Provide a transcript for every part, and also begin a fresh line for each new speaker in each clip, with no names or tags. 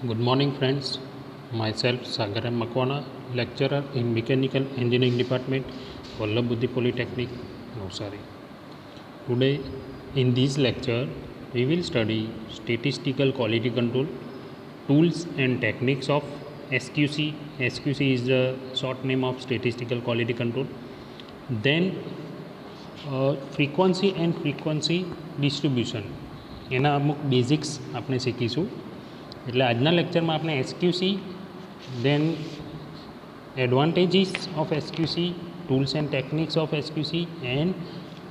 Good morning, friends. Myself, Sagar M. Makwana, lecturer in Mechanical Engineering Department, Vallabh Buddhi Polytechnic, Navsari. Today, in this lecture, we will study statistical quality control, tools and techniques of SQC. SQC is the short name of statistical quality control. Then, frequency and frequency distribution. એના અમુક basics આપણે શીખીશું. એટલે આજના લેક્ચરમાં આપણે SQC, then advantages of SQC, tools and techniques of SQC and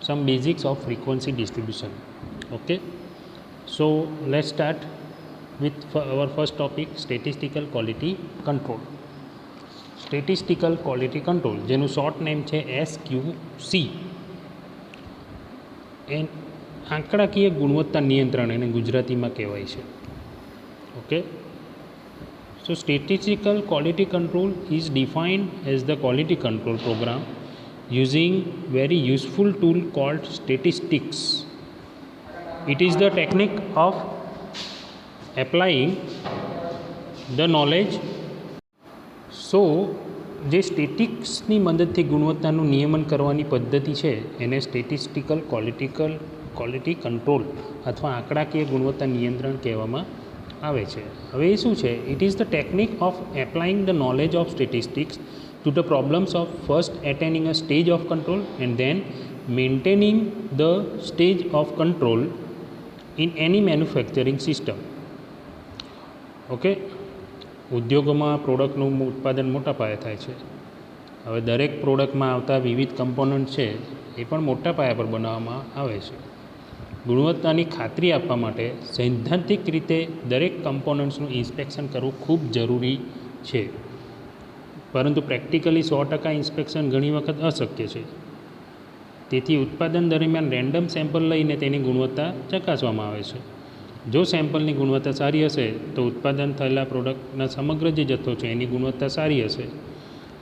some basics of frequency distribution. Okay, so let's start with our first topic, statistical quality control. Statistical quality control જેનું short name છે SQC. આંકડાકીય ગુણવત્તા નિયંત્રણ એને ગુજરાતીમાં કહેવાય છે. Okay, so statistical quality control is defined as the quality control program using very useful tool called statistics. It is the technique of applying the knowledge. સો જે સ્ટેટિક્સની મદદથી ગુણવત્તાનું નિયમન કરવાની પદ્ધતિ છે એને સ્ટેટિસ્ટિકલ ક્વોલિટી કંટ્રોલ અથવા આંકડાકીય ગુણવત્તા નિયંત્રણ કહેવામાં આવે છે. હવે એ શું છે? It is the technique of applying the knowledge of statistics to the problems of first attaining a stage of control and then maintaining the stage of control in any manufacturing system. Okay, ઉદ્યોગોમાં પ્રોડક્ટનું ઉત્પાદન મોટા પાયે થાય છે. હવે દરેક પ્રોડક્ટમાં આવતા વિવિધ કમ્પોનન્ટ છે એ પણ મોટા પાયા પર બનાવવામાં આવે છે. ગુણવત્તાની ખાતરી આપવા માટે સૈદ્ધાંતિક રીતે દરેક કમ્પોનન્ટ્સનું ઇન્સ્પેક્શન કરવું ખૂબ જરૂરી છે, પરંતુ પ્રેક્ટિકલી 100% ઇન્સ્પેક્શન ઘણી વખત અશક્ય છે. તેથી ઉત્પાદન દરમિયાન રેન્ડમ સેમ્પલ લઈને તેની ગુણવત્તા ચકાસવામાં આવે છે. જો સેમ્પલની ગુણવત્તા સારી હશે તો ઉત્પાદન થયેલા પ્રોડક્ટના સમગ્ર જે જથ્થો છે એની ગુણવત્તા સારી હશે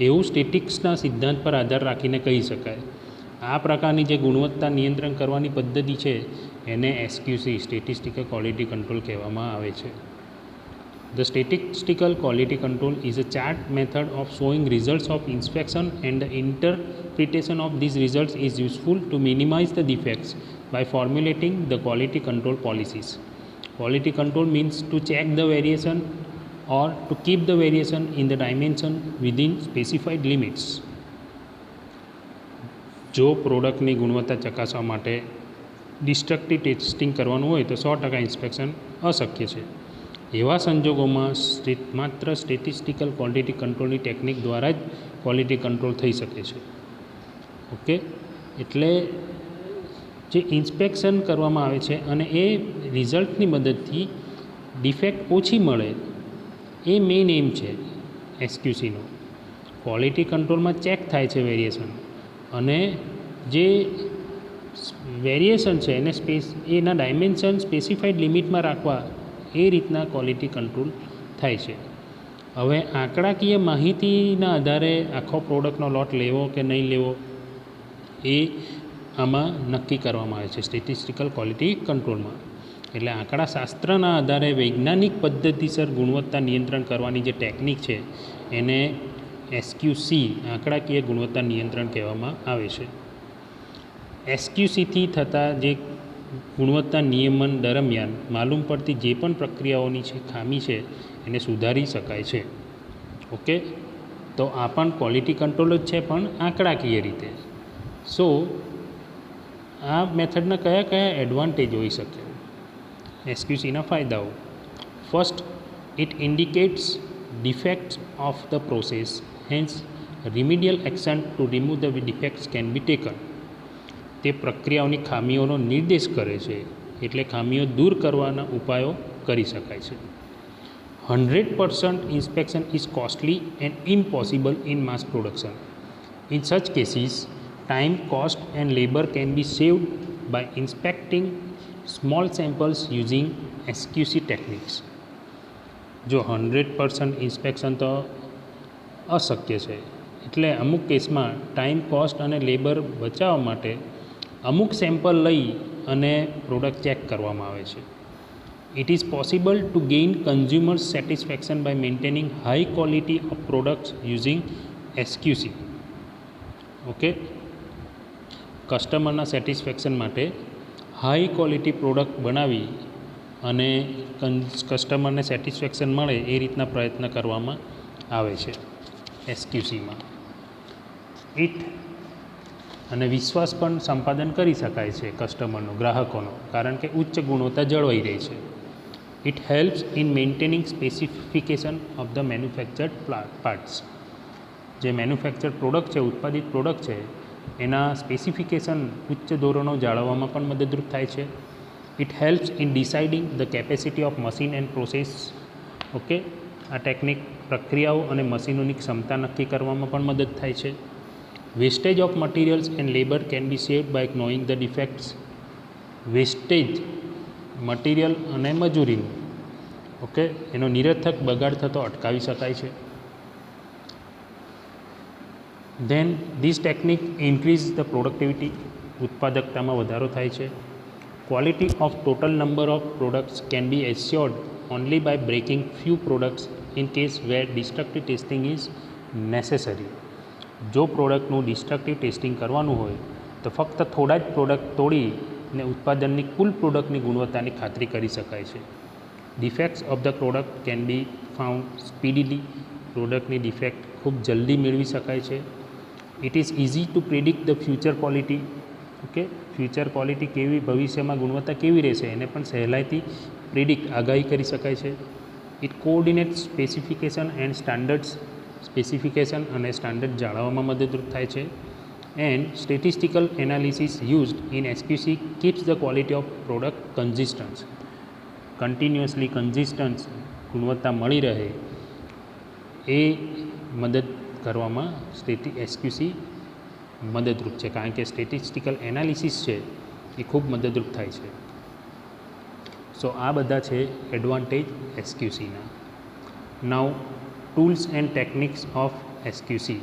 એવું સ્ટેટિક્સના સિદ્ધાંત પર આધાર રાખીને કહી શકાય. આ પ્રકારની જે ગુણવત્તા નિયંત્રણ કરવાની પદ્ધતિ છે એને એસક્યુસી, સ્ટેટિસ્ટિકલ ક્વોલિટી કંટ્રોલ કહેવામાં આવે છે. The statistical quality control is a chart method of showing results of inspection, and the interpretation of these results is useful to minimize the defects by formulating the quality control policies. Quality control means to check the variation or to keep the variation in the dimension within specified limits. જો પ્રોડક્ટની ગુણવત્તા ચકાસવા માટે destructive testing કરવાનું હોય તો 100% inspection અશક્ય છે. એવા સંજોગોમાં માત્ર સ્ટેટિસ્ટિકલ ક્વોલિટી કંટ્રોલની ટેકનિક દ્વારા જ ક્વોલિટી કંટ્રોલ થઈ શકે છે. ઓકે, એટલે જે ઇન્સ્પેક્શન કરવામાં આવે છે અને એ રિઝલ્ટની મદદથી ડિફેક્ટ ઓછી મળે એ મેઇન એમ છે એસક્યુસીનો. ક્વોલિટી કંટ્રોલમાં ચેક થાય છે વેરિએશન, અને જે વેરિએશન છે એને એના ડાયમેન્શન સ્પેસિફાઈડ લિમિટમાં રાખવા એ રીતના ક્વોલિટી કંટ્રોલ થાય છે. હવે આંકડાકીય માહિતીના આધારે આખો પ્રોડક્ટનો લોટ લેવો કે નહીં લેવો એ આમાં નક્કી કરવામાં આવે છે સ્ટેટિસ્ટિકલ ક્વોલિટી કંટ્રોલમાં. એટલે આંકડાશાસ્ત્રના આધારે વૈજ્ઞાનિક પદ્ધતિસર ગુણવત્તા નિયંત્રણ કરવાની જે ટેકનિક છે એને એસક્યુસી, આંકડાકીય ગુણવત્તા નિયંત્રણ કહેવામાં આવે છે. એસક્યુસીથી થતા જે ગુણવત્તા નિયમન દરમિયાન માલુમ પડતી જે પણ પ્રક્રિયાઓની છે ખામી છે એને સુધારી શકાય છે. ઓકે, તો આ પણ ક્વોલિટી કંટ્રોલ જ છે, પણ આંકડાકીય રીતે. સો આ મેથડના કયા કયા એડવાન્ટેજ હોઈ શકે? એસક્યુસીના ફાયદાઓ. First, it indicates defects of the process, hence remedial action to remove the defects can be taken. તે પ્રક્રિયાઓની ખામીઓનો નિર્દેશ કરે છે, એટલે ખામીઓ દૂર કરવાના ઉપાયો કરી શકાય છે. 100% inspection is costly and impossible in mass production. In such cases, time, cost and labor can be saved by inspecting small samples using SQC techniques. જો 100% ઇન્સ્પેક્શન તો અશક્ય છે, એટલે અમુક કેસમાં ટાઈમ, કોસ્ટ અને લેબર બચાવવા માટે અમુક સેમ્પલ લઈ અને પ્રોડક્ટ ચેક કરવામાં આવે છે. It is possible to gain consumer satisfaction by maintaining high quality of products using SQC. Okay, કસ્ટમરના સેટિસ્ફેક્શન માટે હાઈ ક્વોલિટી પ્રોડક્ટ બનાવી અને કસ્ટમરને સેટિસ્ફેક્શન મળે એ રીતના પ્રયત્ન કરવામાં આવે છે એસક્યુસીમાં. ઇટ અને વિશ્વાસ પણ સંપાદન કરી શકાય છે કસ્ટમરનો, ગ્રાહકોનો, કારણ કે ઉચ્ચ ગુણવત્તા જળવાઈ રહી છે. It helps in maintaining specification of the manufactured parts. જે મેન્યુફેક્ચર્ડ પ્રોડક્ટ છે, ઉત્પાદિત પ્રોડક્ટ છે, એના સ્પેસિફિકેશન ઉચ્ચ ધોરણો જાળવવામાં પણ મદદરૂપ થાય છે. It helps in deciding the capacity of machine and process. Okay, આ ટેકનિક પ્રક્રિયાઓ અને મશીનોની ક્ષમતા નક્કી કરવામાં પણ મદદ થાય છે. Wastage of materials and labour can be saved by knowing the defects. Wastage material અને મજૂરીનું, ઓકે, એનો નિરર્થક બગાડ થતો અટકાવી શકાય છે. Then this technique increase the productivity. ઉત્પાદકતામાં વધારો થાય છે. Quality of total number of products can be assured only by breaking few products in case where destructive testing is necessary. જો પ્રોડક્ટનું ડિસ્ટ્રક્ટિવ ટેસ્ટિંગ કરવાનું હોય તો ફક્ત થોડા જ પ્રોડક્ટ તોડીને ઉત્પાદનની કુલ પ્રોડક્ટની ગુણવત્તાની ખાતરી કરી શકાય છે. Defects of the product can be found speedily. પ્રોડક્ટની ડિફેક્ટ ખૂબ જલ્દી મેળવી શકાય છે. It is easy to predict the future quality. Okay, future quality કેવી, ભવિષ્યમાં ગુણવત્તા કેવી રહેશે એને પણ સહેલાઈથી પ્રિડિક્ટ, આગાહી કરી શકાય છે. It coordinate specification and standards. Specification અને સ્ટાન્ડર્ડ જાળવવામાં મદદરૂપ થાય છે. And statistical analysis used in SQC keeps the quality of product consistence. Continuously consistence ગુણવત્તા મળી રહે એ મદદ કરવામાં એસક્યુસી મદદરૂપ છે, કારણ કે સ્ટેટિસ્ટિકલ એનાલિસિસ છે એ ખૂબ મદદરૂપ થાય છે. સો આ બધા છે એડવાન્ટેજ એસક્યુસીના. Now tools and techniques of SQC.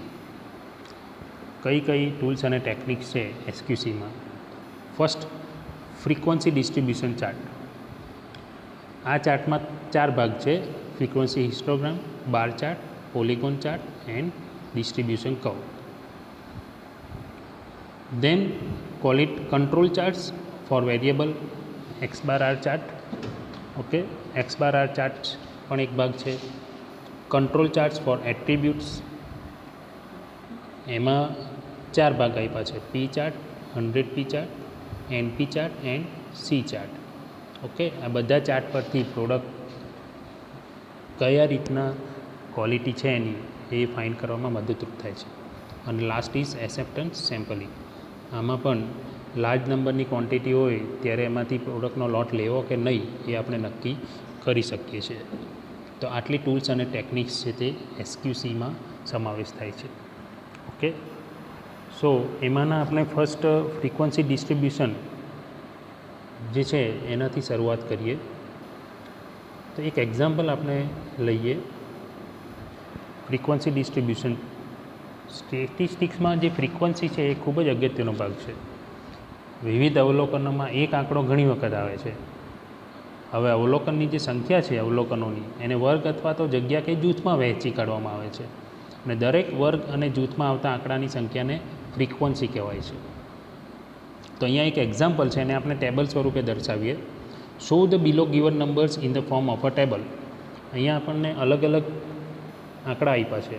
કઈ કઈ ટૂલ્સ અને ટેકનિક્સ છે એસક્યુસીમાં? First, frequency distribution chart. આ ચાર્ટમાં 4 ભાગ છે: frequency histogram, bar chart, polygon chart and distribution curve. Then control charts for variable, x bar r chart. Okay, x bar r chart પણ એક ભાગ છે. કંટ્રોલ ચાર્ટ્સ ફોર એટ્રીબ્યુટ્સ, એમાં 4 ભાગ આપ્યા છે: P chart, 100 P chart, NP chart and C chart. Okay, આ બધા ચાર્ટ પરથી પ્રોડક્ટ કયા રીતના ક્વોલિટી છે એની એ ફાઇન્ડ કરવામાં મદદરૂપ થાય છે. અને લાસ્ટ ઇઝ એસેપ્ટન્સ સેમ્પલિંગ. આમાં પણ લાર્જ નંબરની ક્વોન્ટિટી હોય ત્યારે એમાંથી પ્રોડક્ટનો લોટ લેવો કે નહીં એ આપણે નક્કી કરી શકીએ છીએ. તો આટલી ટૂલ્સ અને ટેકનિક્સ છે તે એસક્યુસીમાં સમાવેશ થાય છે. ઓકે, સો એમાંના આપણે ફર્સ્ટ ફ્રીક્વન્સી ડિસ્ટ્રીબ્યુશન જે છે એનાથી શરૂઆત કરીએ. તો એક એક્ઝામ્પલ આપણે લઈએ. ફ્રીક્વન્સી ડિસ્ટ્રીબ્યુશન સ્ટેટિસ્ટિક્સમાં જે ફ્રીક્વન્સી છે એ ખૂબ જ અગત્યનો ભાગ છે. વિવિધ અવલોકનોમાં એક આંકડો ઘણી વખત આવે છે. હવે અવલોકનની જે સંખ્યા છે અવલોકનોની એને વર્ગ અથવા તો જગ્યા કે જૂથમાં વહેંચી કાઢવામાં આવે છે, અને દરેક વર્ગ અને જૂથમાં આવતા આંકડાની સંખ્યાને ફ્રીક્વન્સી કહેવાય છે. તો અહીંયા એક એક્ઝામ્પલ છે, એને આપણે ટેબલ સ્વરૂપે દર્શાવીએ. Show the below given numbers in the form of a table. અહીંયા આપણને અલગ અલગ આંકડા આપ્યા છે.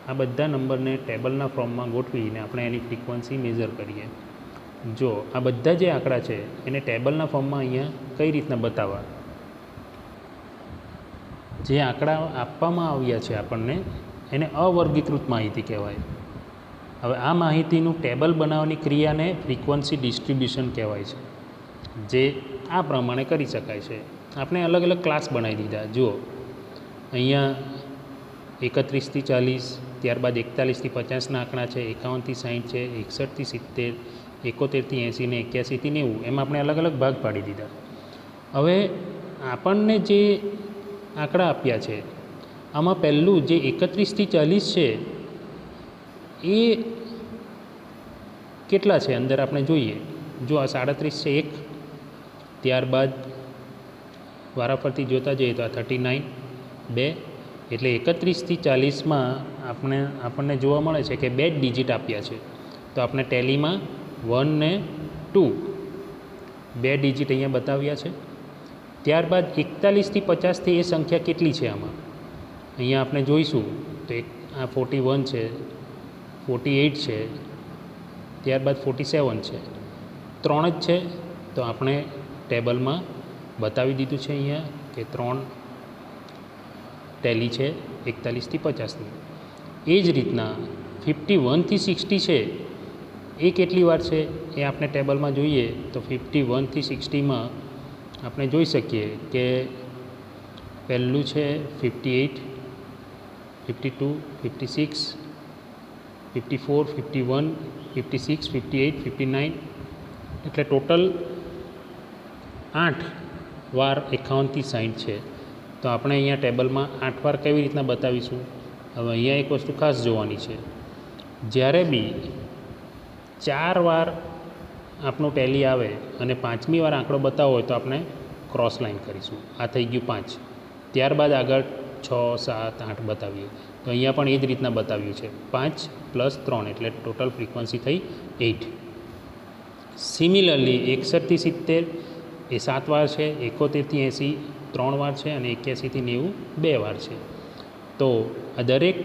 આ બધા નંબરને ટેબલના ફોર્મમાં ગોઠવીને આપણે એની ફ્રીક્વન્સી મેઝર કરીએ. જો આ બધા જે આંકડા છે એને ટેબલના ફોર્મમાં અહીંયા કઈ રીતના બતાવવા, જે આંકડા આપવામાં આવ્યા છે આપણને એને અવર્ગીકૃત માહિતી કહેવાય. હવે આ માહિતીનું ટેબલ બનાવવાની ક્રિયાને ફ્રીક્વન્સી ડિસ્ટ્રીબ્યુશન કહેવાય છે, જે આ પ્રમાણે કરી શકાય છે. આપણે અલગ અલગ ક્લાસ બનાવી દીધા. જુઓ અહીંયા 31થી 40, ત્યારબાદ 41થી 50ના આંકડા છે, 51થી 60 છે, 61થી 70, 71થી 80 ને 81થી 90, એમાં આપણે અલગ અલગ ભાગ પાડી દીધા. હવે આપણને જે આંકડા આપ્યા છે આમાં પહેલું જે 31થી 40 છે એ કેટલા છે અંદર આપણે જોઈએ. જો આ 37 છે 1, ત્યારબાદ વારાફરતી જોતા જઈએ તો આ 39 2 એટલે 31થી 40માં આપણને જોવા મળે છે કે 2 ડિજિટ આપ્યા છે. તો આપણે ટેલીમાં 1 ને 2 2 ડિજિટ અહીંયા બતાવ્યા છે. ત્યારબાદ 41થી 50થી એ સંખ્યા કેટલી છે આમાં અહીંયા આપણે જોઈશું તો આ 41 છે, 48 છે, ત્યારબાદ 47 છે, 3 જ છે. તો આપણે ટેબલમાં બતાવી દીધું છે અહીંયા કે 3 ટેલી છે 41થી 50ની. એ જ રીતના 51થી 60 છે એ કેટલી વાર છે એ આપણે ટેબલમાં જોઈએ તો 51થી 60માં આપણે જોઈ શકીએ કે પહેલું છે 58, 52, 56, 54, 51, 56, 58, 59 એટલે ટોટલ 8 વાર 51થી 60 છે. તો આપણે અહીંયા ટેબલમાં 8 વાર કેવી રીતના બતાવીશું? હવે અહીંયા એક વસ્તુ ખાસ જોવાની છે, જ્યારે બી 4 વાર આપણું ટેલી આવે અને 5મી વાર આંકડો બતાવો હોય તો આપણે ક્રોસ લાઈન કરીશું. આ થઈ ગયું 5. ત્યારબાદ આગળ 6, 7, 8 બતાવીએ તો અહીંયા પણ એ જ રીતના બતાવ્યું છે 5 + 3 એટલે ટોટલ ફ્રીક્વન્સી થઈ 8. સિમિલરલી 61થી 70 એ 7 વાર છે, 71થી 80 3 વાર છે અને 81થી 90 2 વાર છે. તો આ દરેક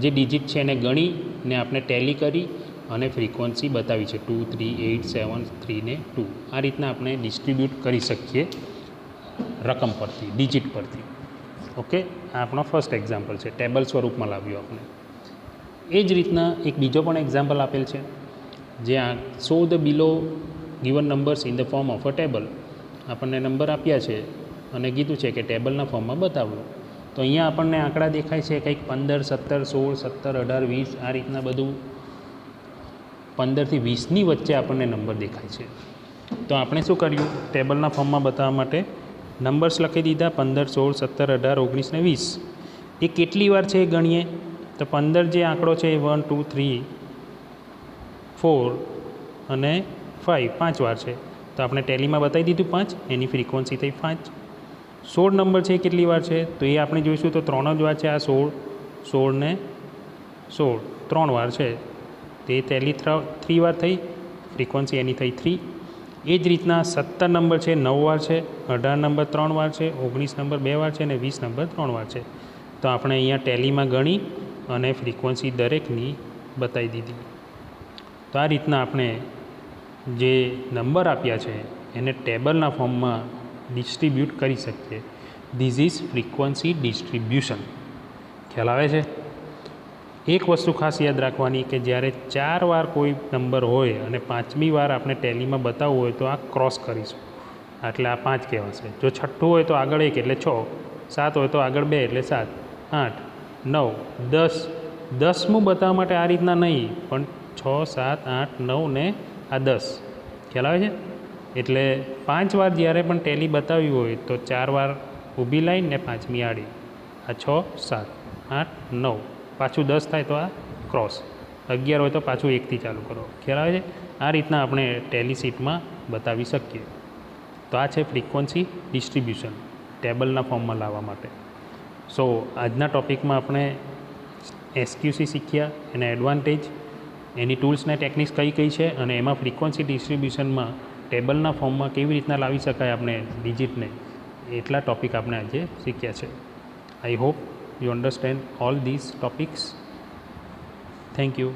જે ડિજિટ છે એને ગણીને આપણે ટેલી કરી અને ફ્રીક્વન્સી બતાવી છે 2, 3, 8, 7, 3 ને 2. આ રીતના આપણે ડિસ્ટ્રીબ્યુટ કરી શકીએ રકમ પરથી, ડિજિટ પરથી. ઓકે, આ આપણો ફર્સ્ટ એક્ઝામ્પલ છે, ટેબલ સ્વરૂપમાં લાવ્યું આપણે. એ જ રીતના એક બીજો પણ એક્ઝામ્પલ આપેલ છે જ્યાં show the below given numbers in the form of a table. આપણને નંબર આપ્યા છે અને કીધું છે કે ટેબલના ફોર્મમાં બતાવો. તો અહીંયા આપણને આંકડા દેખાય છે કંઈક 15, 17, 16, 17, 18, 20 આ રીતના બધું 15થી 20ની વચ્ચે આપણને નંબર દેખાય છે. તો આપણે શું કર્યું? ટેબલના ફોર્મમાં બતાવવા માટે નંબર્સ લખી દીધા 15, 16, 17, 18, 19 ને 20. એ કેટલી વાર છે એ ગણીએ તો 15 જે આંકડો છે એ 1, 2, 3, 4 અને 5 5 વાર છે. તો આપણે ટેલીમાં બતાવી દીધું 5, એની ફ્રીક્વન્સી થઈ 5. 16 નંબર છે એ કેટલી વાર છે તો એ આપણે જોઈશું તો 3 જ વાર છે. આ 16, 16 ને 16 3 વાર છે. તે ટેલી 3 વાર થઈ, ફ્રીક્વન્સી એની થઈ 3. એ જ રીતના 17 નંબર છે 9 વાર છે, 18 નંબર 3 વાર છે, 19 નંબર 2 વાર છે અને 20 નંબર 3 વાર છે. તો આપણે અહીંયા ટેલીમાં ગણી અને ફ્રીક્વન્સી દરેકની બતાવી દીધી. તો આ રીતના આપણે જે નંબર આપ્યા છે એને ટેબલના ફોર્મમાં ડિસ્ટ્રીબ્યુટ કરી શકીએ. This is frequency distribution. ખ્યાલ આવે છે? એક વસ્તુ ખાસ યાદ રાખવાની કે જ્યારે 4 વાર કોઈ નંબર હોય અને 5મી વાર આપણે ટેલીમાં બતાવવું હોય તો આ ક્રોસ કરીશું, એટલે આ 5 કહેવાશે. જો છઠ્ઠું હોય તો આગળ 1 એટલે 6, 7 હોય તો આગળ 2 એટલે 7, 8, 9, 10. 10મું બતાવવા માટે આ રીતના નહીં, પણ 6, 7, 8, 9 ને આ 10. ખ્યાલ આવે છે? એટલે 5 વાર જ્યારે પણ ટેલી બતાવી હોય તો 4 વાર ઊભી લાઈન ને 5મી આડી. આ 6, 7, 8, 9 પાછું 10 થાય તો આ ક્રોસ, 11 હોય તો પાછું 1થી ચાલુ કરો. ખ્યાલ આવે છે? આ રીતના આપણે ટેલી શીટમાં બતાવી શકીએ. તો આ છે ફ્રીક્વન્સી ડિસ્ટ્રીબ્યુશન ટેબલના ફોર્મમાં લાવવા માટે. સો આજના ટૉપિકમાં આપણે એસક્યુસી શીખ્યા, એના એડવાન્ટેજ, એની ટૂલ્સ ને ટેકનિક્સ કઈ કઈ છે અને એમાં ફ્રીક્વન્સી ડિસ્ટ્રીબ્યુશનમાં ટેબલના ફોર્મમાં કેવી રીતના લાવી શકાય આપણે ડિજિટને, એટલા ટૉપિક આપણે આજે શીખ્યા છે. I hope you understand all these topics. Thank you.